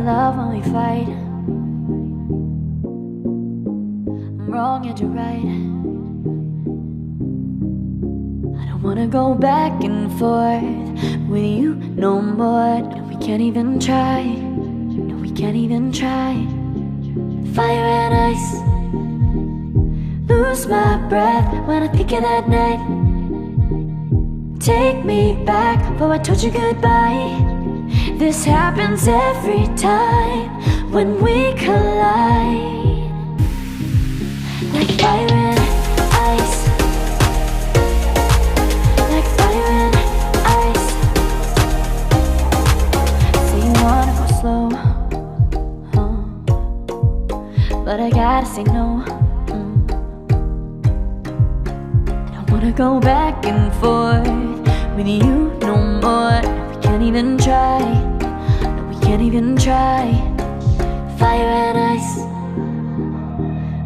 love when we fight. I'm wrong and you're right. I don't wanna go back and forth with you no more. No, we can't even try. No, we can't even try. Fire and ice, lose my breath when I think of that night. Take me back before I told you goodbye. This happens every time when we collide. Like fire and ice, like fire and ice. Say you wanna go slow, but I gotta say no. Don't wanna go back and forth with you no more. We can't even try. No, we can't even try. Fire and ice,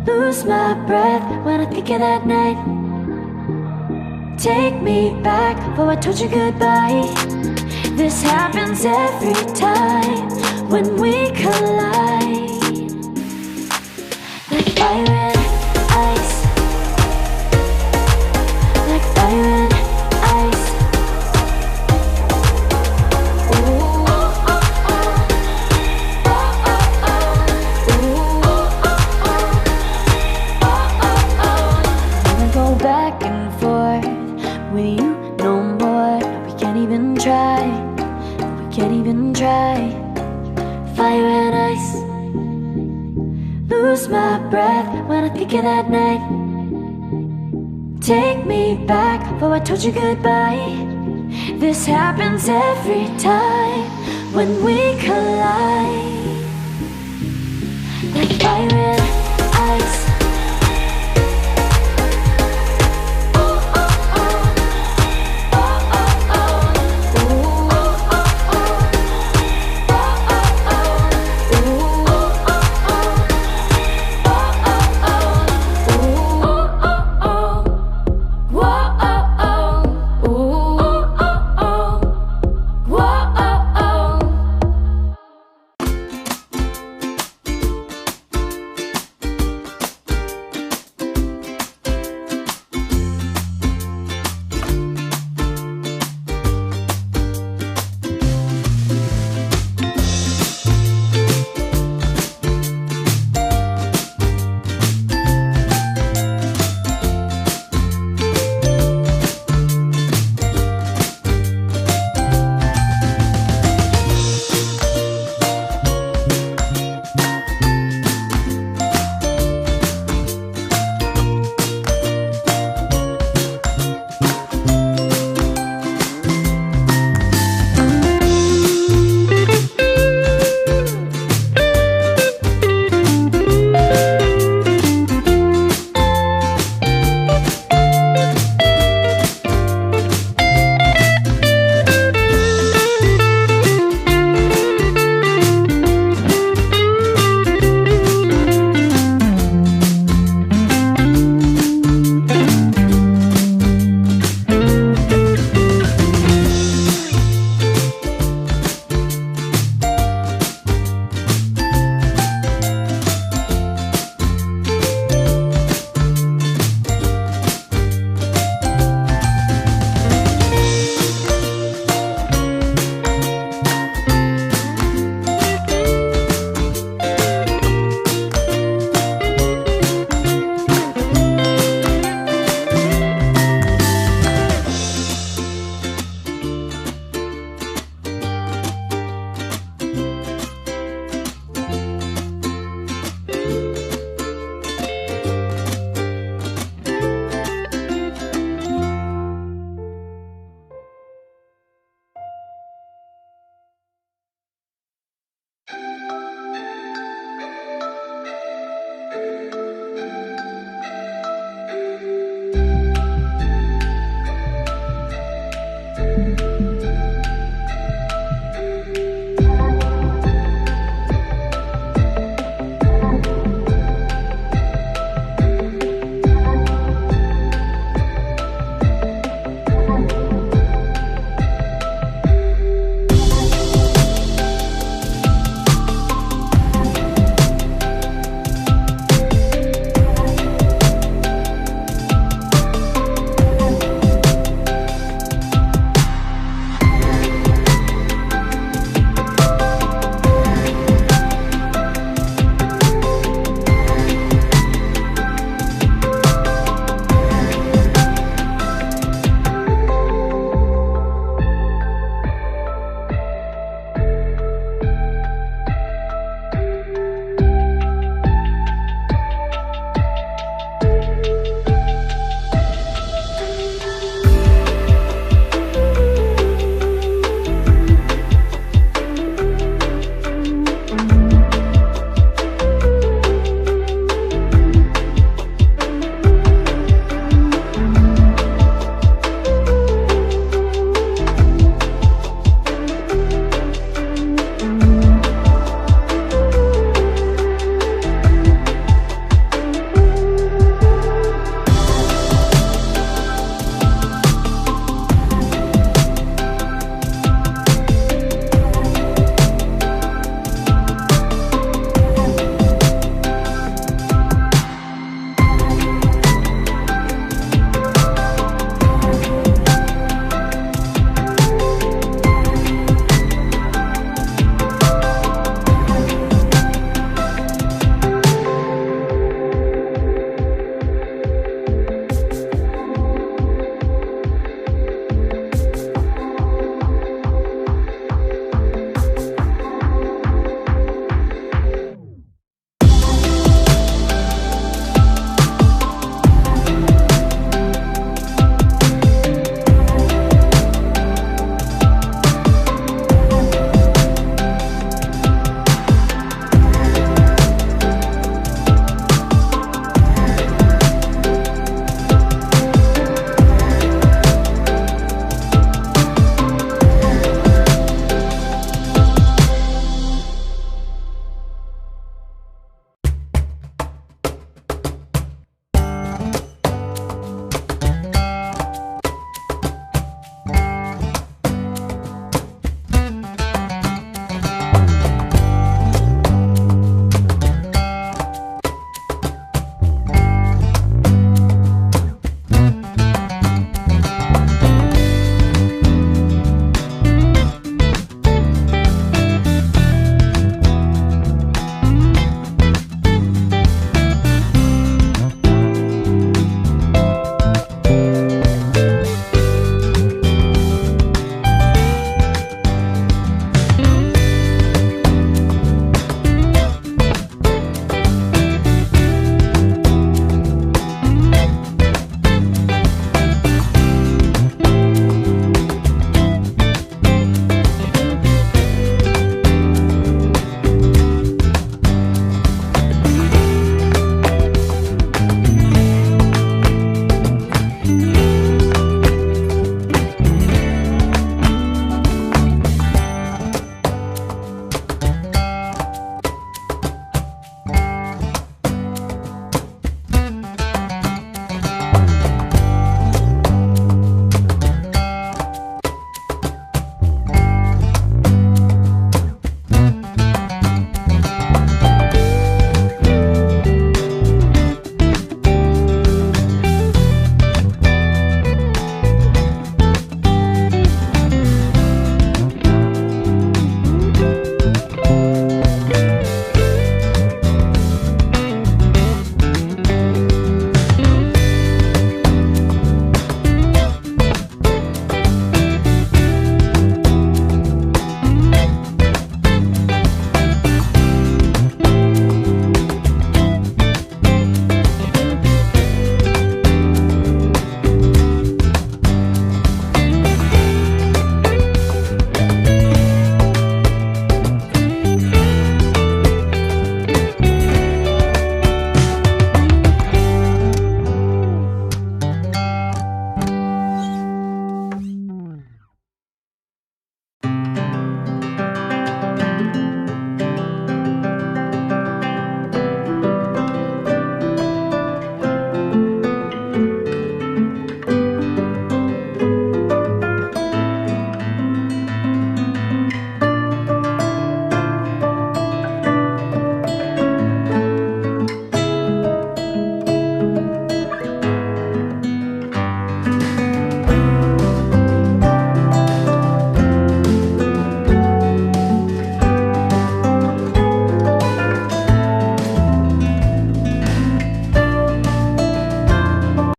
lose my breath when I think of that night. Take me back before I told you goodbye. This happens every time when we collide. Like fire and ice, like fire and ice. Ooh, oh, oh, oh. Oh, oh, oh. Ooh, oh, oh, oh. Oh, oh, oh. I wanna go back and forth with you no more. No, we can't even try. No, we can't even try. Fire and ice, lose my breath when I think of that night. Take me back before I told you goodbye. This happens every time when we collide. Like fire